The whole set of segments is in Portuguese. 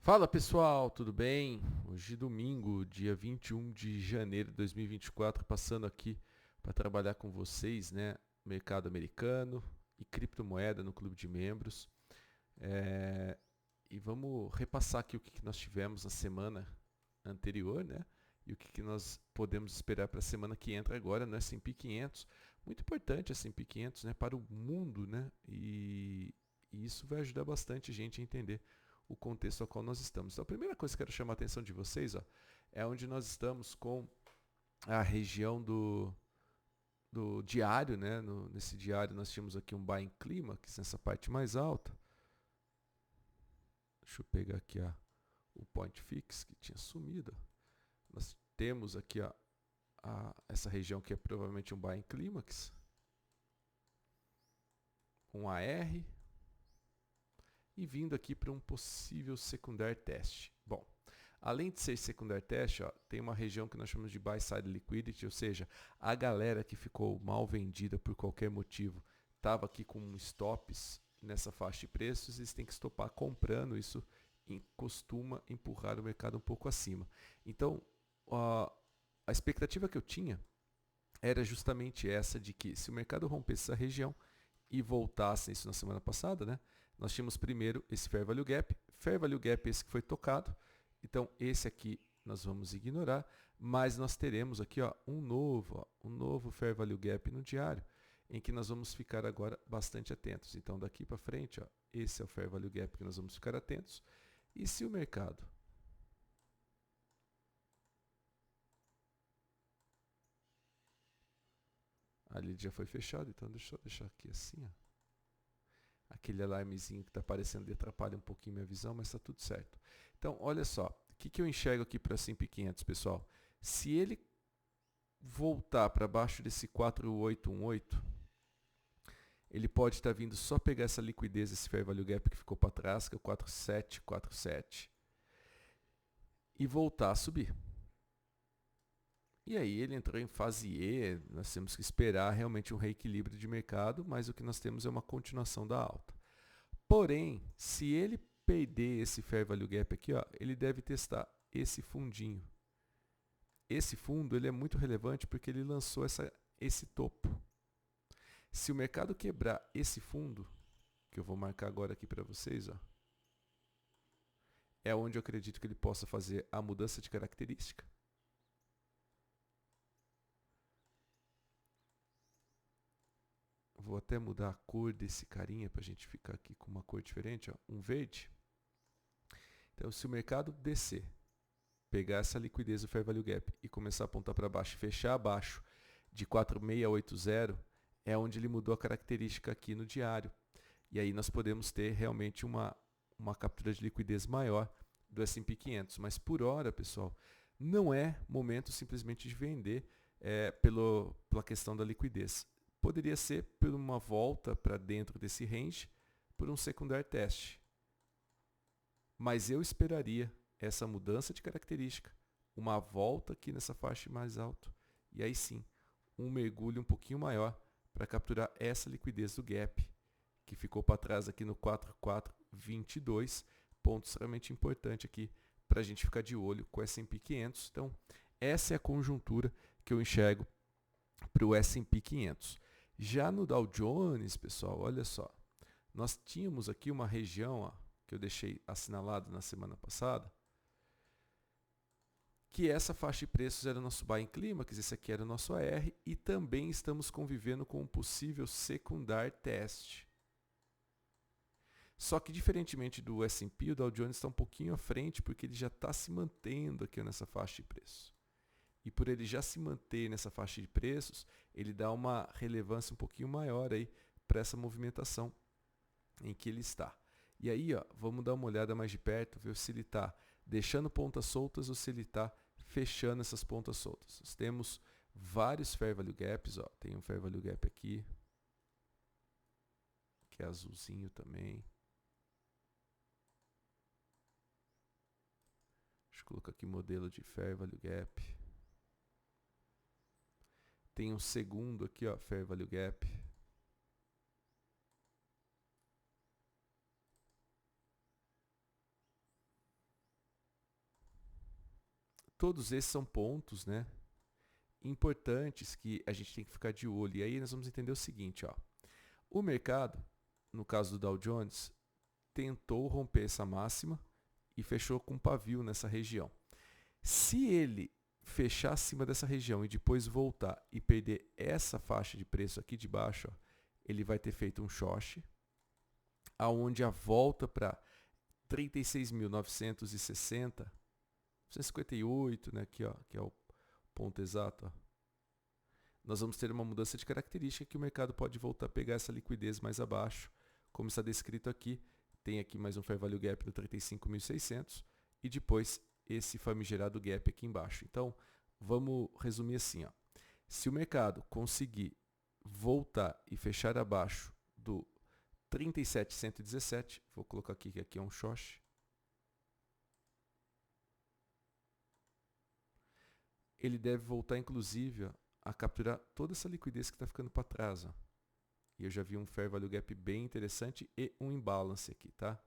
Fala pessoal, tudo bem? Hoje domingo, dia 21 de janeiro de 2024, passando aqui para trabalhar com vocês, né? Mercado americano e criptomoeda no clube de membros. É, E vamos repassar aqui o que nós tivemos na semana anterior, né? E o que nós podemos esperar para a semana que entra agora no S&P 500. Muito importante S&P 500, né? Para o mundo, né? E isso vai ajudar bastante a gente a entender o contexto ao qual nós estamos. Então, a primeira coisa que eu quero chamar a atenção de vocês, ó, é onde nós estamos com a região do diário, né? Nesse diário nós tínhamos aqui um buying clímax nessa parte mais alta. Deixa eu pegar aqui o point fix que tinha sumido. Nós temos aqui essa região que é provavelmente um buying clímax, um AR, e vindo aqui para um possível secundário teste. Bom, além de ser secundário teste, ó, tem uma região que nós chamamos de buy side liquidity, ou seja, a galera que ficou mal vendida por qualquer motivo, estava aqui com stops nessa faixa de preços, eles têm que estopar comprando, isso costuma empurrar o mercado um pouco acima. Então, a expectativa que eu tinha era justamente essa de que se o mercado rompesse essa região e voltasse isso na semana passada, né? Nós tínhamos primeiro esse Fair Value Gap esse que foi tocado, então esse aqui nós vamos ignorar, mas nós teremos aqui um novo Fair Value Gap no diário, em que nós vamos ficar agora bastante atentos. Então daqui para frente, esse é o Fair Value Gap que nós vamos ficar atentos. E se o mercado ali já foi fechado, então deixa eu deixar aqui assim, ó. Aquele alarmezinho que está aparecendo atrapalha um pouquinho minha visão, mas está tudo certo. Então, olha só, o que eu enxergo aqui para S&P 500, pessoal? Se ele voltar para baixo desse 4818, ele pode estar vindo só pegar essa liquidez, esse Fair Value Gap que ficou para trás, que é o 4747, e voltar a subir. E aí ele entrou em fase E, nós temos que esperar realmente um reequilíbrio de mercado, mas o que nós temos é uma continuação da alta. Porém, se ele perder esse Fair Value Gap aqui, ele deve testar esse fundinho. Esse fundo ele é muito relevante porque ele lançou esse topo. Se o mercado quebrar esse fundo, que eu vou marcar agora aqui para vocês, é onde eu acredito que ele possa fazer a mudança de característica. Vou até mudar a cor desse carinha para a gente ficar aqui com uma cor diferente, um verde. Então, se o mercado descer, pegar essa liquidez do Fair Value Gap e começar a apontar para baixo, fechar abaixo de 4680, é onde ele mudou a característica aqui no diário. E aí nós podemos ter realmente uma captura de liquidez maior do S&P 500. Mas por hora, pessoal, não é momento simplesmente de vender pela questão da liquidez. Poderia ser por uma volta para dentro desse range, por um secundário teste. Mas eu esperaria essa mudança de característica, uma volta aqui nessa faixa mais alta, e aí sim, um mergulho um pouquinho maior para capturar essa liquidez do gap, que ficou para trás aqui no 4422, ponto extremamente importante aqui para a gente ficar de olho com o S&P 500. Então, essa é a conjuntura que eu enxergo para o S&P 500. Já no Dow Jones, pessoal, olha só, nós tínhamos aqui uma região, que eu deixei assinalado na semana passada, que essa faixa de preços era o nosso buy in clímax, esse aqui era o nosso AR, e também estamos convivendo com um possível secundário teste. Só que diferentemente do S&P, o Dow Jones está um pouquinho à frente, porque ele já está se mantendo aqui nessa faixa de preço. E por ele já se manter nessa faixa de preços, ele dá uma relevância um pouquinho maior aí para essa movimentação em que ele está. E aí, vamos dar uma olhada mais de perto, ver se ele está deixando pontas soltas ou se ele está fechando essas pontas soltas. Nós temos vários Fair Value Gaps, tem um Fair Value Gap aqui, que é azulzinho também. Deixa eu colocar aqui modelo de Fair Value Gap. Tem um segundo aqui, Fair Value Gap. todos esses são pontos, né, importantes que a gente tem que ficar de olho. E aí nós vamos entender o seguinte, ó. O mercado, no caso do Dow Jones, tentou romper essa máxima e fechou com um pavio nessa região. Se ele fechar acima dessa região e depois voltar e perder essa faixa de preço aqui de baixo, ó, ele vai ter feito um short, aonde a volta para 36.960, 158, né, aqui, ó, que é o ponto exato, ó, nós vamos ter uma mudança de característica que o mercado pode voltar a pegar essa liquidez mais abaixo, como está descrito aqui. Tem aqui mais um Fair Value Gap no 35.600 e depois esse famigerado gap aqui embaixo. Então, vamos resumir assim, ó. Se o mercado conseguir voltar e fechar abaixo do 37.117, vou colocar aqui que aqui é um short. Ele deve voltar, inclusive, ó, a capturar toda essa liquidez que está ficando para trás, ó. E eu já vi um Fair Value Gap bem interessante e um imbalance aqui, tá?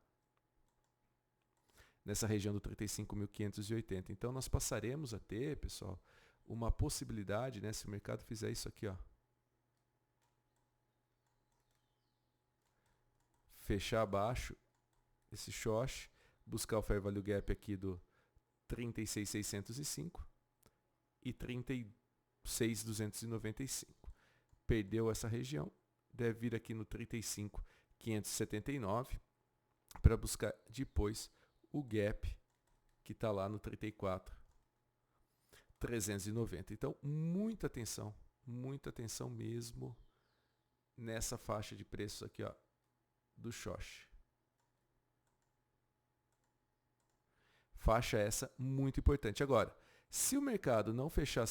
Nessa região do 35.580. Então, nós passaremos a ter, pessoal, uma possibilidade, né, se o mercado fizer isso aqui, ó, fechar abaixo esse short, buscar o Fair Value Gap aqui do 36.605 e 36.295. Perdeu essa região, deve vir aqui no 35.579 para buscar depois o gap que está lá no 34.390. Então, muita atenção mesmo nessa faixa de preços aqui, ó, do short. Faixa essa muito importante. Agora, se o mercado não fechar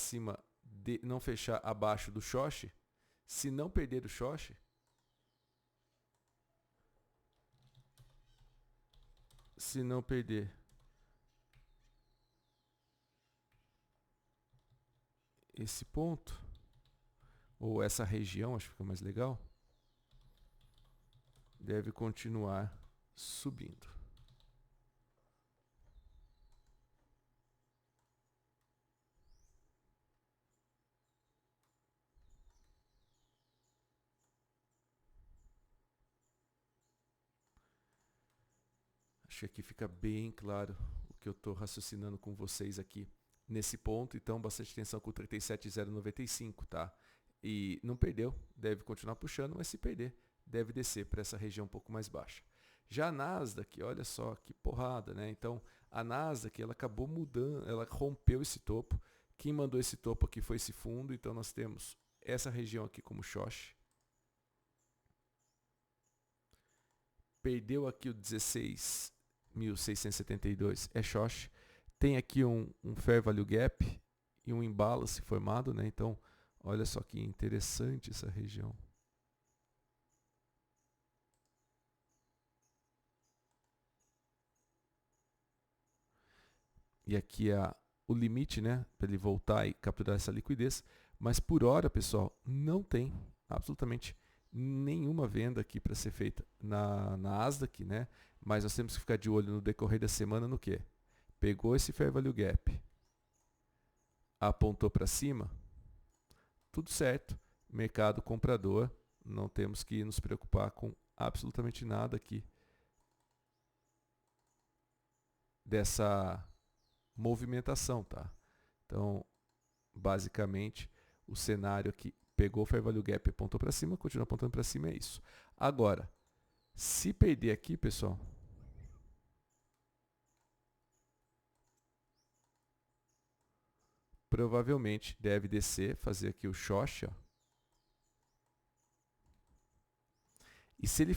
não fechar abaixo do short, se não perder o short, se não perder esse ponto, ou essa região, acho que fica mais legal, deve continuar subindo. Acho que aqui fica bem claro o que eu estou raciocinando com vocês aqui nesse ponto. Então, bastante atenção com o 37.095, tá? E não perdeu, deve continuar puxando, mas se perder, deve descer para essa região um pouco mais baixa. Já a Nasdaq, olha só que porrada, né? Então, a Nasdaq, ela acabou mudando, ela rompeu esse topo. Quem mandou esse topo aqui foi esse fundo, então nós temos essa região aqui como short. Perdeu aqui o 16.672, é short. Tem aqui um Fair Value Gap e um imbalance formado, né? Então, olha só que interessante essa região. E aqui é o limite, né, para ele voltar e capturar essa liquidez. Mas por hora, pessoal, não tem absolutamente nenhuma venda aqui para ser feita na Nasdaq, né? Mas nós temos que ficar de olho no decorrer da semana no quê? Pegou esse Fair Value Gap, apontou para cima, tudo certo. Mercado comprador, não temos que nos preocupar com absolutamente nada aqui dessa movimentação, tá? Então, basicamente, o cenário aqui pegou o Fair Value Gap, apontou para cima, continua apontando para cima, é isso. Agora, se perder aqui, pessoal, provavelmente deve descer, fazer aqui o short, ó. E se ele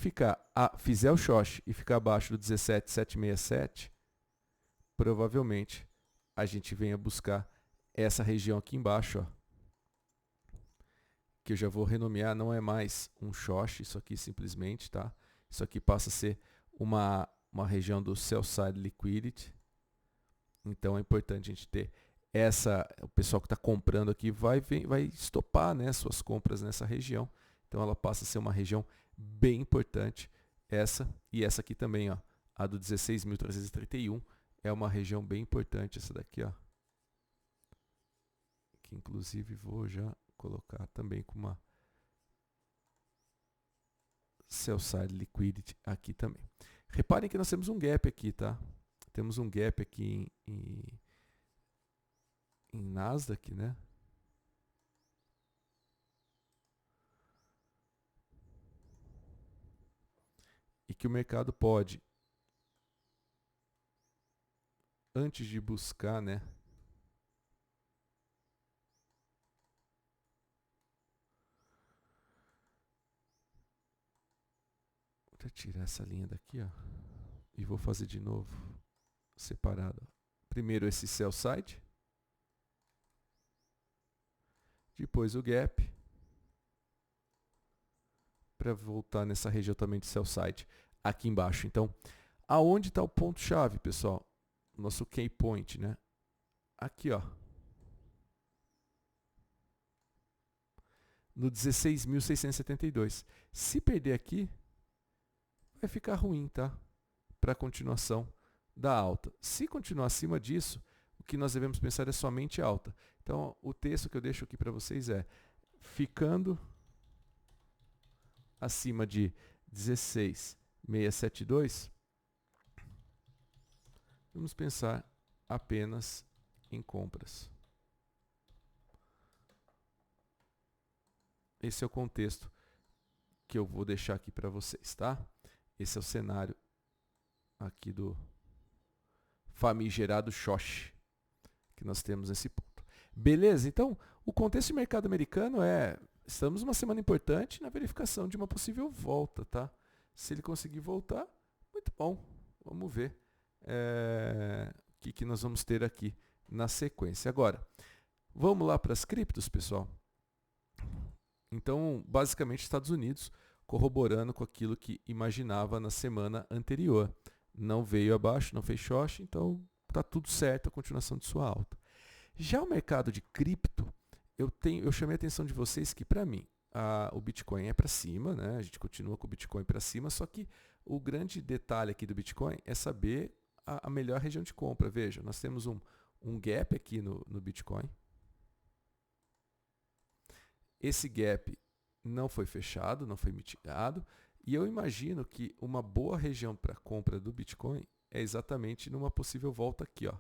fizer o short e ficar abaixo do 17.767, provavelmente a gente venha buscar essa região aqui embaixo, ó, que eu já vou renomear, não é mais um short, isso aqui simplesmente, tá? Isso aqui passa a ser uma região do sell side liquidity. Então é importante a gente ter o pessoal que está comprando aqui vai estopar, né, suas compras nessa região. Então ela passa a ser uma região bem importante, essa e essa aqui também, ó, a do 16.331 é uma região bem importante, essa daqui, ó. que inclusive vou já colocar também com uma Sell Side Liquidity aqui também. Reparem que nós temos um gap aqui, tá? Temos um gap aqui em Nasdaq, né? E que o mercado pode, antes de buscar, né? Vou tirar essa linha daqui, ó. E vou fazer de novo, separado. Primeiro esse Sell Side. Depois o gap. Para voltar nessa região também de Sell Side aqui embaixo. Então, aonde está o ponto-chave, pessoal? Nosso key point, né? Aqui, ó. No 16.672. Se perder aqui, vai ficar ruim, tá? Para a continuação da alta. Se continuar acima disso, o que nós devemos pensar é somente alta. Então, o texto que eu deixo aqui para vocês é: ficando acima de 16.672, vamos pensar apenas em compras. Esse é o contexto que eu vou deixar aqui para vocês, tá? Esse é o cenário aqui do famigerado Shoshi que nós temos nesse ponto. Beleza? Então, o contexto de mercado americano é: estamos numa semana importante na verificação de uma possível volta, tá? Se ele conseguir voltar, muito bom. Vamos ver o que nós vamos ter aqui na sequência. Agora, vamos lá para as criptos, pessoal. Então, basicamente, Estados Unidos corroborando com aquilo que imaginava na semana anterior. Não veio abaixo, não fez short, então está tudo certo a continuação de sua alta. Já o mercado de cripto, eu chamei a atenção de vocês que, para mim, o Bitcoin é para cima, né? A gente continua com o Bitcoin para cima, só que o grande detalhe aqui do Bitcoin é saber a melhor região de compra. Veja, nós temos um gap aqui no Bitcoin. Esse gap não foi fechado, não foi mitigado, e eu imagino que uma boa região para compra do Bitcoin é exatamente numa possível volta aqui, ó,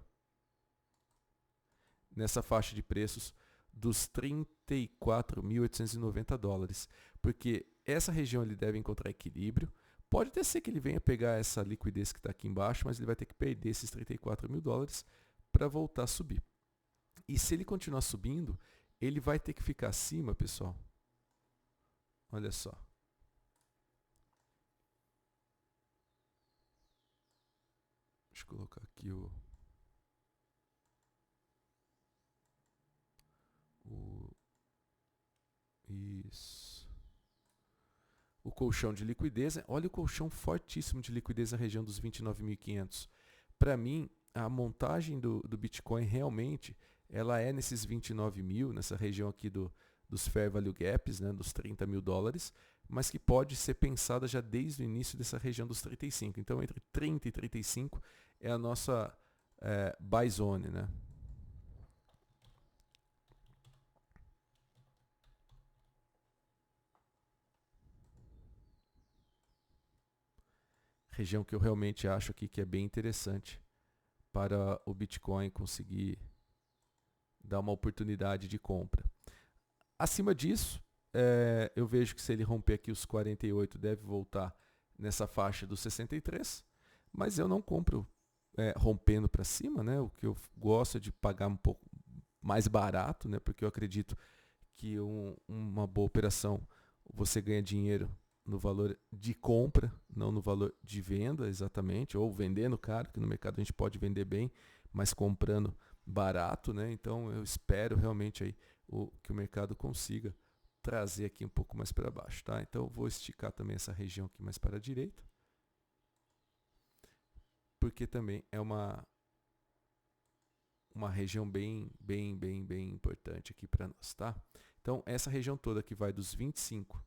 nessa faixa de preços dos 34.890 dólares, porque essa região ele deve encontrar equilíbrio. Pode até ser que ele venha pegar essa liquidez que está aqui embaixo, mas ele vai ter que perder esses 34 mil dólares para voltar a subir. E se ele continuar subindo, ele vai ter que ficar acima, pessoal. Olha só. Deixa eu colocar aqui isso. O colchão de liquidez. Olha o colchão fortíssimo de liquidez na região dos 29.500. Para mim, a montagem do Bitcoin realmente ela é nesses 29 mil, nessa região aqui dos Fair Value Gaps, né, dos 30 mil dólares, mas que pode ser pensada já desde o início dessa região dos 35. Então, entre 30 e 35 é a nossa buy zone, né? Região que eu realmente acho aqui que é bem interessante para o Bitcoin conseguir dar uma oportunidade de compra. Acima disso, eu vejo que se ele romper aqui os 48, deve voltar nessa faixa dos 63, mas eu não compro rompendo para cima, né? O que eu gosto é de pagar um pouco mais barato, né? Porque eu acredito que uma boa operação você ganha dinheiro no valor de compra, não no valor de venda exatamente, ou vendendo caro, que no mercado a gente pode vender bem, mas comprando barato, né? Então eu espero realmente aí que o mercado consiga trazer aqui um pouco mais para baixo, tá? Então eu vou esticar também essa região aqui mais para a direita, porque também é uma região bem importante aqui para nós, tá? Então essa região toda que vai dos 25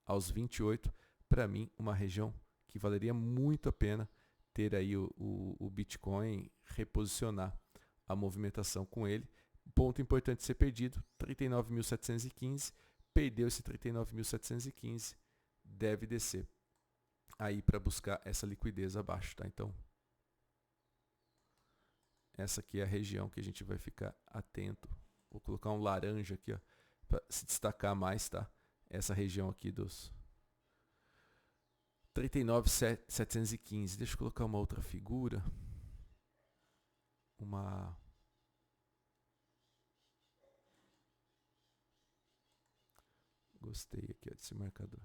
aos 28, para mim, uma região que valeria muito a pena ter aí o Bitcoin, reposicionar a movimentação com ele, Ponto importante ser perdido, 39.715, perdeu esse 39.715, deve descer aí para buscar essa liquidez abaixo, tá? Então, essa aqui é a região que a gente vai ficar atento. Vou colocar um laranja aqui, ó, para se destacar mais, tá? Essa região aqui dos 39.715. Deixa eu colocar uma outra figura. Gostei aqui, ó, desse marcador.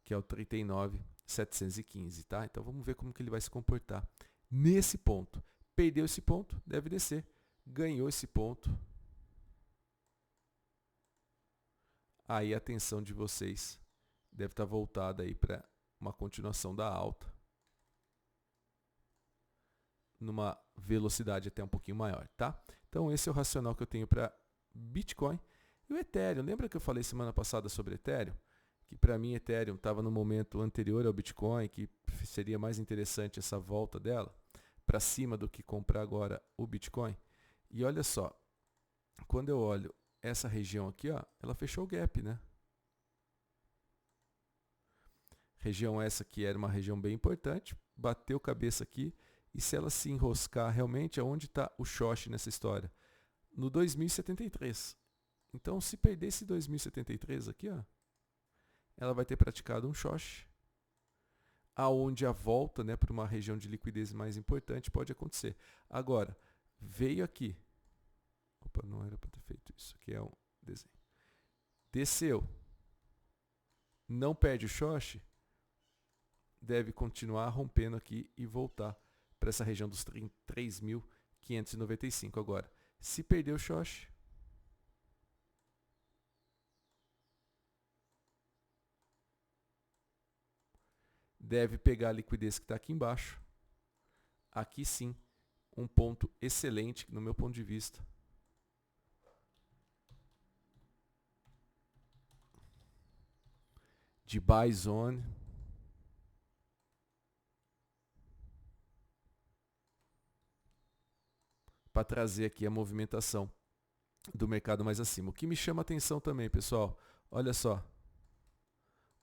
Que é o 39.715, tá? Então vamos ver como que ele vai se comportar nesse ponto. Perdeu esse ponto, deve descer. Ganhou esse ponto. Aí a atenção de vocês deve estar voltada aí para uma continuação da alta, numa velocidade até um pouquinho maior, tá? Então esse é o racional que eu tenho para Bitcoin. E o Ethereum, lembra que eu falei semana passada sobre Ethereum? Que para mim Ethereum estava no momento anterior ao Bitcoin, que seria mais interessante essa volta dela para cima do que comprar agora o Bitcoin. E olha só, quando eu olho essa região aqui, ó, ela fechou o gap, né? Região essa que era uma região bem importante, bateu cabeça aqui, e se ela se enroscar realmente, aonde está o short nessa história? No 2073. Então, se perder esse 2073 aqui, ó, ela vai ter praticado um short, aonde a volta, né, para uma região de liquidez mais importante pode acontecer. Agora, veio aqui. Opa, não era para ter feito isso. Aqui é um desenho. Desceu. Não perde o short. Deve continuar rompendo aqui e voltar para essa região dos 3.595 agora. Se perder o short, deve pegar a liquidez que está aqui embaixo. Aqui sim, um ponto excelente no meu ponto de vista. De buy zone. Para trazer aqui a movimentação do mercado mais acima. O que me chama a atenção também, pessoal, olha só.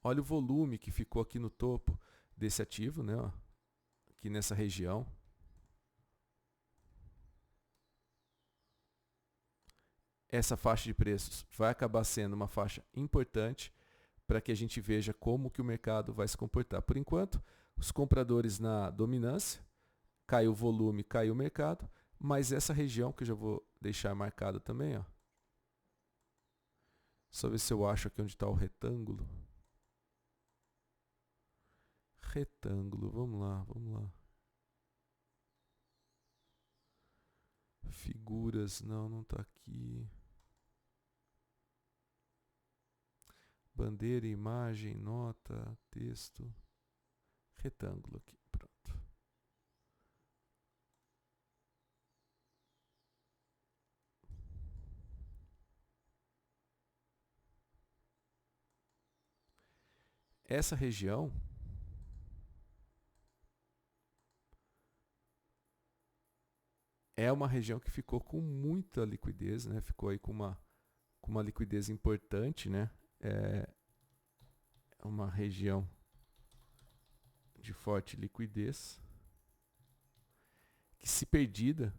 Olha o volume que ficou aqui no topo desse ativo, né? Ó, aqui nessa região. Essa faixa de preços vai acabar sendo uma faixa importante para que a gente veja como que o mercado vai se comportar. Por enquanto, os compradores na dominância, caiu o volume, caiu o mercado, mas essa região que eu já vou deixar marcada também, ó. Só ver se eu acho aqui onde está o retângulo. Retângulo, vamos lá, vamos lá. Figuras, não está aqui. Bandeira, imagem, nota, texto. Retângulo aqui, pronto. Essa região é uma região que ficou com muita liquidez, né? Ficou aí com uma liquidez importante, né? É uma região de forte liquidez que, se perdida,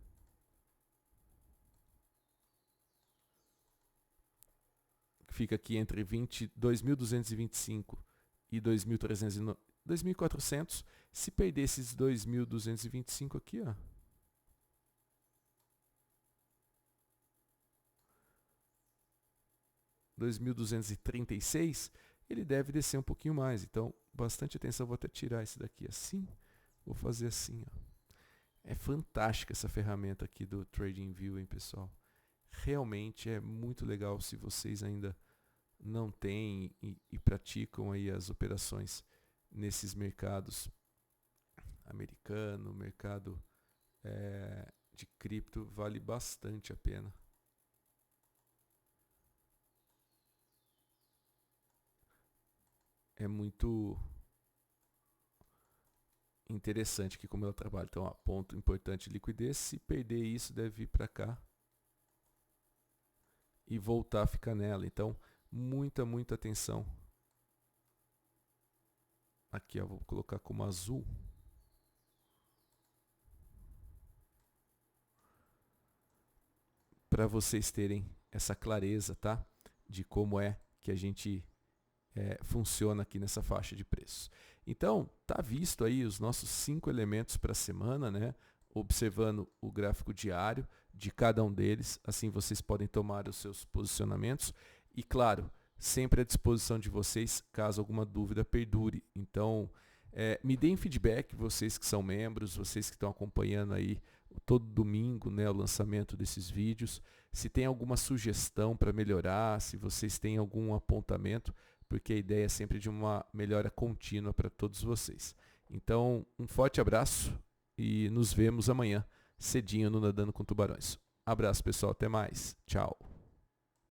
fica aqui entre 2.225 e 2.400. Se perder esses 2.225 aqui, ó, $2.236, ele deve descer um pouquinho mais. Então, bastante atenção. Vou até tirar esse daqui assim. Vou fazer assim, ó. É fantástica essa ferramenta aqui do TradingView, hein, pessoal? Realmente é muito legal. Se vocês ainda não têm e praticam aí as operações nesses mercados americano, mercado de cripto, vale bastante a pena. É muito interessante aqui como ela trabalha. Então, ó, ponto importante, liquidez. Se perder isso, deve vir para cá e voltar a ficar nela. Então, muita atenção. Aqui, ó, vou colocar como azul. Para vocês terem essa clareza, tá? De como é que a gente funciona aqui nessa faixa de preços. Então, tá visto aí os nossos 5 elementos para a semana, né? Observando o gráfico diário de cada um deles, assim vocês podem tomar os seus posicionamentos e, claro, sempre à disposição de vocês caso alguma dúvida perdure. Então, me deem feedback, vocês que são membros, vocês que estão acompanhando aí todo domingo, né, o lançamento desses vídeos. Se tem alguma sugestão para melhorar, se vocês têm algum apontamento, porque a ideia é sempre de uma melhora contínua para todos vocês. Então, um forte abraço e nos vemos amanhã, cedinho no Nadando com Tubarões. Abraço, pessoal. Até mais. Tchau.